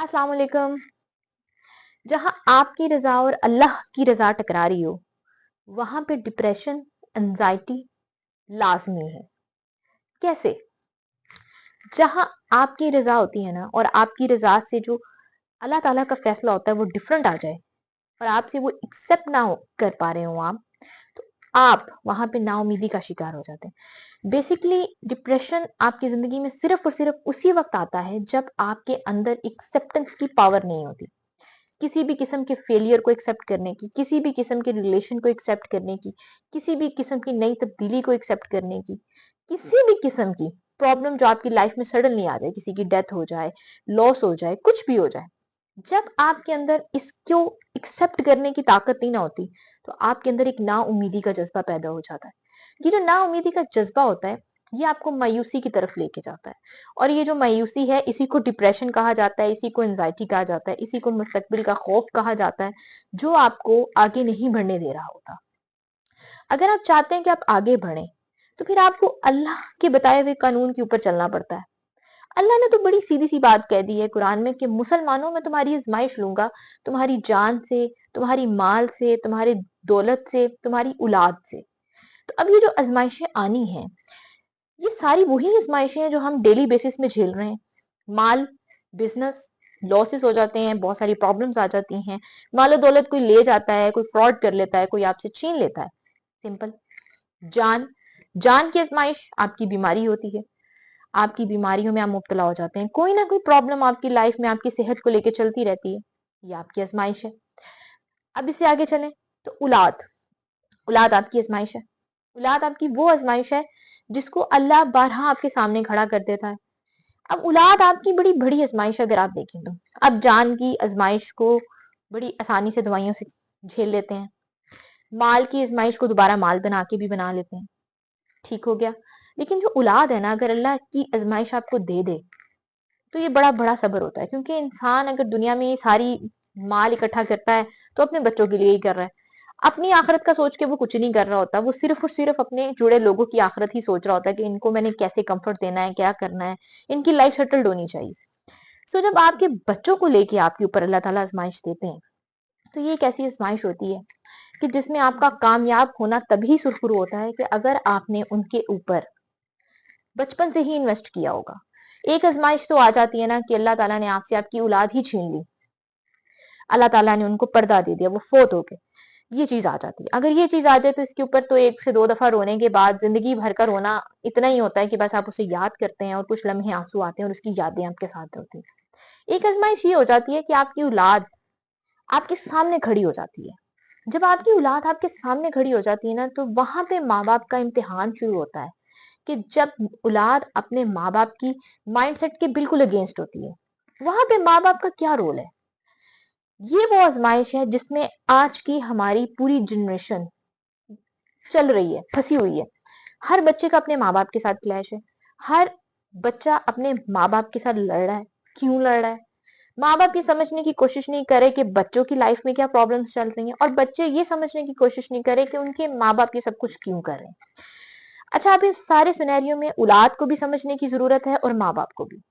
अस्सलाम वालेकुम। जहां आपकी रजा और अल्लाह की रजा टकरा रही हो, वहां पे डिप्रेशन, एंजाइटी लाजमी है। कैसे? जहां आपकी रजा होती है ना, और आपकी रजा से जो अल्लाह ताला का फैसला होता है वो डिफरेंट आ जाए, और आपसे वो एक्सेप्ट ना कर पा रहे हो आप, तो आप वहां पे नाउमीदी का शिकार हो जाते हैं। बेसिकली डिप्रेशन आपकी जिंदगी में सिर्फ और सिर्फ उसी वक्त आता है जब आपके अंदर एक्सेप्टेंस की पावर नहीं होती, किसी भी किस्म के फेलियर को एक्सेप्ट करने की, किसी भी किस्म के रिलेशन को एक्सेप्ट करने की, किसी भी किस्म की नई तब्दीली को एक्सेप्ट करने की, किसी भी किस्म की प्रॉब्लम जो आपकी लाइफ में सडनली आ जाए, किसी की डेथ हो जाए, लॉस हो जाए, कुछ भी हो जाए, जब आपके अंदर इसको एक्सेप्ट करने की ताकत नहीं ना होती, तो आपके अंदर एक ना उम्मीदी का जज्बा पैदा हो जाता है। ये जो ना उम्मीदी का जज्बा होता है, ये आपको मायूसी की तरफ लेके जाता है, और ये जो मायूसी है, इसी को डिप्रेशन कहा जाता है, इसी को एंजाइटी कहा जाता है, इसी को मुस्तकबिल का खौफ कहा जाता है, जो आपको आगे नहीं बढ़ने दे रहा होता। अगर आप चाहते हैं कि आप आगे बढ़ें, तो फिर आपको अल्लाह के बताए हुए कानून के ऊपर चलना पड़ता है। अल्लाह ने तो बड़ी सीधी सी बात कह दी है कुरान में कि मुसलमानों में तुम्हारी आजमाइश लूंगा, तुम्हारी जान से, तुम्हारी माल से, तुम्हारी दौलत से, तुम्हारी औलाद से। तो अब ये जो आजमाइशें आनी हैं, ये सारी वही आजमाइशें हैं जो हम डेली बेसिस में झेल रहे हैं। माल, बिजनेस, लॉसेस हो जाते हैं, बहुत सारी प्रॉब्लम्स आ जाती हैं, मालो दौलत कोई ले जाता है, कोई फ्रॉड कर लेता है, कोई आपसे छीन लेता है। सिंपल। जान, जान की आजमाइश आपकी बीमारी होती है, आपकी बीमारियों में आप मुब्तला हो जाते हैं, कोई ना कोई प्रॉब्लम आपकी लाइफ में आपकी सेहत को लेकर चलती रहती है, ये आपकी आजमाइश है। अब इससे आगे चलें तो औलाद, औलाद आपकी आजमाइश है। औलाद आपकी वो आजमाइश है जिसको अल्लाह बारहा आपके सामने खड़ा कर देता है। अब औलाद आपकी बड़ी बड़ी आजमाइश अगर आप देखें तो, अब जान की आजमाइश को बड़ी आसानी से दवाइयों से झेल लेते हैं, माल की आजमाइश को दोबारा माल बना के भी बना लेते हैं, ठीक हो गया। लेकिन जो औलाद है ना, अगर अल्लाह की आजमाइश आपको दे दे, तो ये बड़ा बड़ा सब्र होता है, क्योंकि इंसान अगर दुनिया में ये सारी माल इकट्ठा करता है, तो अपने बच्चों के लिए ही कर रहा है। अपनी आखिरत का सोच के वो कुछ नहीं कर रहा होता, वो सिर्फ और सिर्फ अपने जुड़े लोगों की आखिरत ही सोच रहा होता है कि इनको मैंने कैसे कंफर्ट देना है, क्या करना है, इनकी लाइफ सेटल्ड होनी चाहिए। सो जब आपके बच्चों को लेके आपके ऊपर अल्लाह ताला आजमाइश देते हैं, तो ये एक ऐसी आजमाइश होती है कि जिसमें आपका कामयाब होना तभी सुरखुरू होता है कि अगर आपने उनके ऊपर बचपन से ही इन्वेस्ट किया होगा। एक आजमाइश तो आ जाती है ना कि अल्लाह ताला ने आपसे आपकी औलाद ही छीन ली, अल्लाह ताला ने उनको पर्दा दे दिया, वो फोत हो गए, ये चीज आ जाती है। अगर ये चीज आ जाए तो इसके ऊपर तो एक से दो दफा रोने के बाद जिंदगी भर का रोना इतना ही होता है कि बस आप उसे याद करते हैं और कुछ लम्हे आंसू आते हैं और उसकी यादें आपके साथ होती हैं। एक आजमाइश ये हो जाती है कि आपकी औलाद आपके सामने खड़ी हो जाती है। जब आपकी औलाद आपके सामने खड़ी हो जाती है ना, तो वहां पे माँ बाप का इम्तिहान शुरू होता है कि जब औलाद अपने माँ बाप की माइंडसेट के बिल्कुल अगेंस्ट होती है, वहां पे माँ बाप का क्या रोल है। ये वो आजमाइश है जिसमें आज की हमारी पूरी जनरेशन चल रही है, फंसी हुई है। हर बच्चे का अपने माँ बाप के साथ क्लैश है, हर बच्चा अपने माँ बाप के साथ लड़ रहा है। क्यों लड़ रहा है? माँ बाप ये समझने की कोशिश नहीं करे कि बच्चों की लाइफ में क्या प्रॉब्लम्स चल रही हैं, और बच्चे ये समझने की कोशिश नहीं करे कि उनके माँ बाप ये सब कुछ क्यों कर रहे हैं। अच्छा, अब इस सारे सिनेरियो में औलाद को भी समझने की जरूरत है और माँ बाप को भी,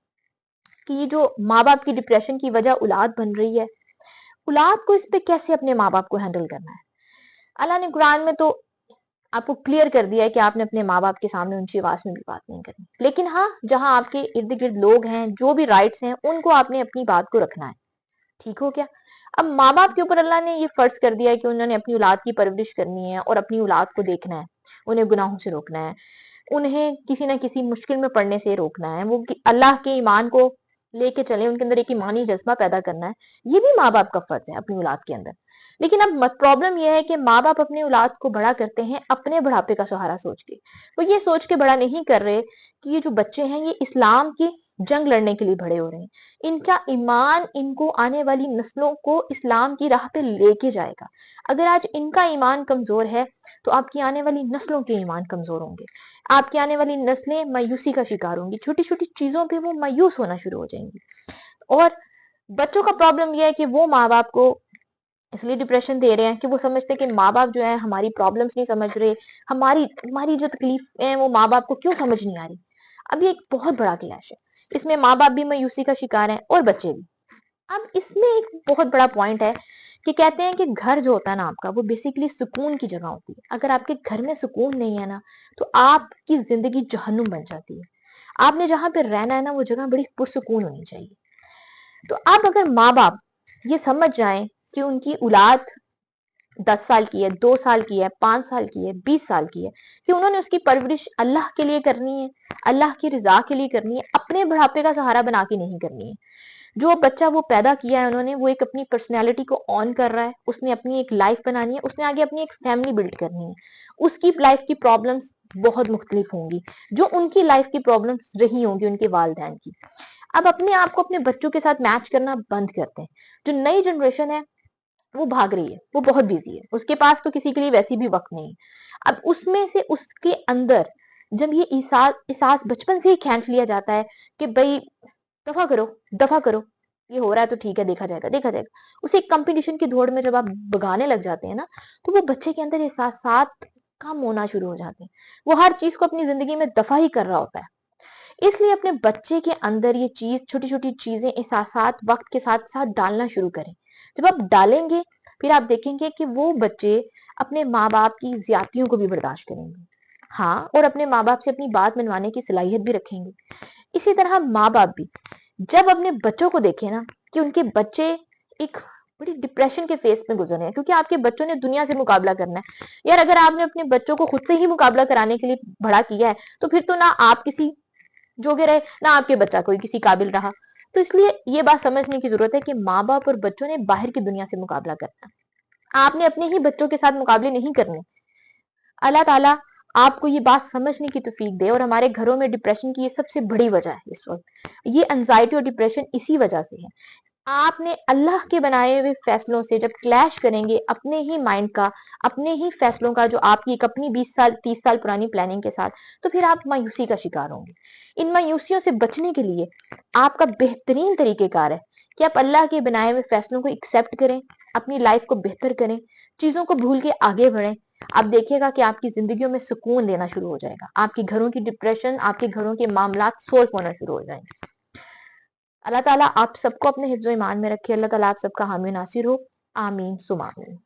कि ये जो माँ बाप की डिप्रेशन की वजह औलाद बन रही है, औलाद को इस पे कैसे अपने माँ बाप को हैंडल करना है। अल्लाह ने कुरान में तो आपको क्लियर कर दिया है कि आपने अपने माँ बाप के सामने ऊंची आवाज में भी बात नहीं करनी, लेकिन हाँ, जहां आपके इर्द गिर्द लोग हैं, जो भी राइट्स हैं, उनको आपने अपनी बात को रखना है, ठीक हो क्या। अब माँ बाप के ऊपर अल्लाह ने ये फर्ज कर दिया है कि उन्होंने अपनी औलाद की परवरिश करनी है और अपनी औलाद को देखना है, उन्हें गुनाहों से रोकना है, उन्हें किसी ना किसी मुश्किल में पड़ने से रोकना है, वो अल्लाह के ईमान को लेके चले, उनके अंदर एक ईमानी जज्बा पैदा करना है। ये भी माँ बाप का फर्ज है अपनी औलाद के अंदर। लेकिन अब प्रॉब्लम यह है कि माँ बाप अपनी औलाद को बड़ा करते हैं अपने बुढ़ापे का सहारा सोच के। वो ये सोच के बड़ा नहीं कर रहे कि ये जो बच्चे हैं ये इस्लाम की जंग लड़ने के लिए बड़े हो रहे हैं, इनका ईमान इनको आने वाली नस्लों को इस्लाम की राह पे लेके जाएगा। अगर आज इनका ईमान कमजोर है, तो आपकी आने वाली नस्लों के ईमान कमजोर होंगे, आपकी आने वाली नस्लें मायूसी का शिकार होंगी, छोटी छोटी चीजों पे वो मायूस होना शुरू हो जाएंगी। और बच्चों का प्रॉब्लम यह है कि वो माँ बाप को इसलिए डिप्रेशन दे रहे हैं कि वो समझते हैं कि माँ बाप जो है हमारी प्रॉब्लम्स नहीं समझ रहे, हमारी हमारी जो तकलीफ है वो माँ बाप को क्यों समझ नहीं आ रही। अब ये एक बहुत बड़ा क्लैश है, इसमें माँ बाप भी मायूसी का शिकार है और बच्चे भी। अब इसमें एक बहुत बड़ा पॉइंट है कि कहते हैं कि घर जो होता है ना आपका, वो बेसिकली सुकून की जगह होती है। अगर आपके घर में सुकून नहीं है ना, तो आपकी जिंदगी जहन्नुम बन जाती है। आपने जहां पे रहना है ना, वो जगह बड़ी पुरसुकून होनी चाहिए। तो अब अगर माँ बाप ये समझ जाएं कि उनकी औलाद 10 साल की है, 2 साल की है, 5 साल की है, 20 साल की है, कि उन्होंने उसकी परवरिश अल्लाह के लिए करनी है, अल्लाह की रजा के लिए करनी है, अपने बुढ़ापे का सहारा बना के नहीं करनी है। जो बच्चा वो पैदा किया है उन्होंने, वो एक अपनी पर्सनैलिटी को ऑन कर रहा है, उसने अपनी एक लाइफ बनानी है, उसने आगे अपनी एक फैमिली बिल्ड करनी है। उसकी लाइफ की प्रॉब्लम्स बहुत मुख्तलिफ होंगी, जो उनकी लाइफ की प्रॉब्लम्स रही होंगी उनके वालदैन की। अब अपने आप को अपने बच्चों के साथ मैच करना बंद करते हैं। जो नई जनरेशन है वो भाग रही है, वो बहुत बिजी है, उसके पास तो किसी के लिए वैसे भी वक्त नहीं है। अब उसमें से उसके अंदर जब ये एहसास बचपन से ही खींच लिया जाता है कि भाई दफा करो, दफा करो, ये हो रहा है तो ठीक है, देखा जाएगा, देखा जाएगा, उसे एक कंपटीशन की दौड़ में जब आप भगाने लग जाते हैं ना, तो वो बच्चे के अंदर एहसास कम होना शुरू हो जाते हैं। वो हर चीज को अपनी जिंदगी में दफा ही कर रहा होता है। इसलिए अपने बच्चे के अंदर ये चीज, छोटी छोटी चीजें, एहसास वक्त के साथ साथ डालना शुरू करें। जब आप डालेंगे, फिर आप देखेंगे कि वो बच्चे अपने माँ बाप की ज्यादतियों को भी बर्दाश्त करेंगे। हाँ, और अपने माँ बाप से अपनी बात मनवाने की सलाहियत भी रखेंगे। इसी तरह माँ बाप भी जब अपने बच्चों को देखे ना कि उनके बच्चे एक बड़ी डिप्रेशन के फेस में गुजर रहे हैं, क्योंकि आपके बच्चों ने दुनिया से मुकाबला करना है यार। अगर आपने अपने बच्चों को खुद से ही मुकाबला कराने के लिए बड़ा किया है, तो फिर तो ना आप किसी जोगे रहे, ना आपके बच्चा कोई किसी काबिल रहा। तो इसलिए ये बात समझने की जरूरत है कि माँ बाप और बच्चों ने बाहर की दुनिया से मुकाबला करना है, आपने अपने ही बच्चों के साथ मुकाबले नहीं करने। अल्लाह ताला आपको ये बात समझने की तौफीक दे। और हमारे घरों में डिप्रेशन की ये सबसे बड़ी वजह है इस वक्त, ये एंजाइटी और डिप्रेशन इसी वजह से है। आपने अल्लाह के बनाए हुए फैसलों से जब क्लैश करेंगे अपने ही माइंड का, अपने ही फैसलों का, जो आपकी एक अपनी 20 साल 30 साल पुरानी प्लानिंग के साथ, तो फिर आप मायूसी का शिकार होंगे। इन मायूसियों से बचने के लिए आपका बेहतरीन तरीकेकार है कि आप अल्लाह के बनाए हुए फैसलों को एक्सेप्ट करें, अपनी लाइफ को बेहतर करें, चीजों को भूल के आगे बढ़ें। आप देखिएगा कि आपकी जिंदगियों में सुकून देना शुरू हो जाएगा, आपके घरों की डिप्रेशन, आपके घरों के मामला सोल्व होना शुरू हो जाएंगे। अल्लाह ताला आप सबको अपने हिफ्ज़ ईमान में रखे। अल्लाह ताला आप सबका हामी नासिर हो। आमीन सुमा आमीन।